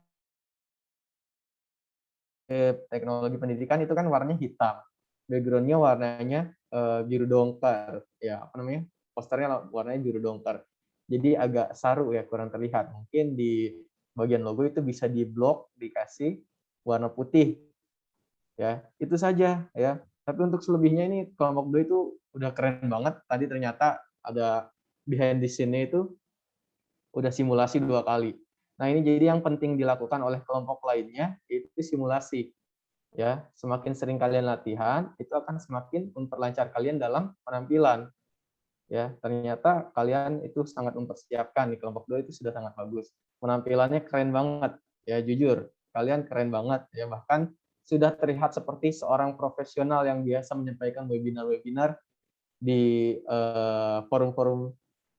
teknologi pendidikan itu kan warnanya hitam, background-nya warnanya biru dongker, ya apa namanya, posternya warnanya biru dongker. Jadi agak saru ya, kurang terlihat. Mungkin di bagian logo itu bisa di-blok, dikasih warna putih. Ya, itu saja ya. Tapi untuk selebihnya ini kelompok 2 itu udah keren banget. Tadi ternyata ada behind the scene-nya itu udah simulasi 2 kali. Nah, ini jadi yang penting dilakukan oleh kelompok lainnya itu simulasi. Ya, semakin sering kalian latihan, itu akan semakin memperlancar kalian dalam penampilan. Ya, ternyata kalian itu sangat mempersiapkan di kelompok 2 itu sudah sangat bagus. Penampilannya keren banget. Ya, jujur, kalian keren banget ya, bahkan sudah terlihat seperti seorang profesional yang biasa menyampaikan webinar-webinar di forum-forum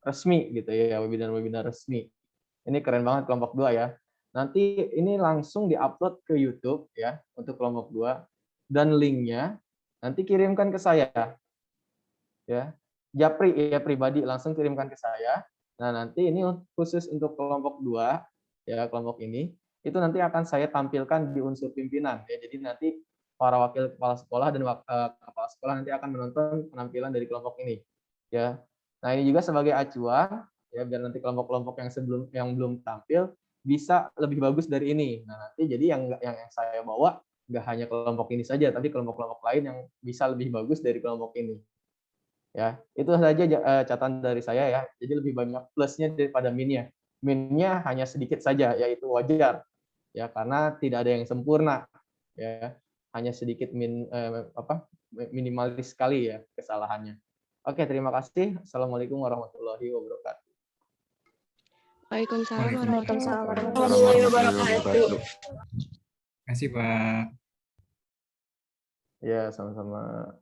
resmi gitu ya, webinar-webinar resmi. Ini keren banget kelompok 2 ya. Nanti ini langsung diupload ke YouTube ya untuk kelompok 2 dan linknya nanti kirimkan ke saya ya. Japri ya, pribadi langsung kirimkan ke saya. Nah, nanti ini khusus untuk kelompok 2 ya, kelompok ini itu nanti akan saya tampilkan di unsur pimpinan ya. Jadi nanti para wakil kepala sekolah dan kepala sekolah nanti akan menonton penampilan dari kelompok ini ya. Nah, ini juga sebagai acuan ya, biar nanti kelompok-kelompok yang belum tampil bisa lebih bagus dari ini. Nah, nanti jadi yang saya bawa nggak hanya kelompok ini saja, tapi kelompok-kelompok lain yang bisa lebih bagus dari kelompok ini. Ya, itu saja catatan dari saya ya. Jadi lebih banyak plusnya daripada minnya. Minnya hanya sedikit saja, yaitu wajar. Ya, karena tidak ada yang sempurna. Ya, hanya sedikit minimalis sekali ya kesalahannya. Oke, terima kasih. Assalamualaikum warahmatullahi wabarakatuh. Waalaikumsalam warahmatullahi wabarakatuh. Terima kasih, Pak. Ya, sama-sama.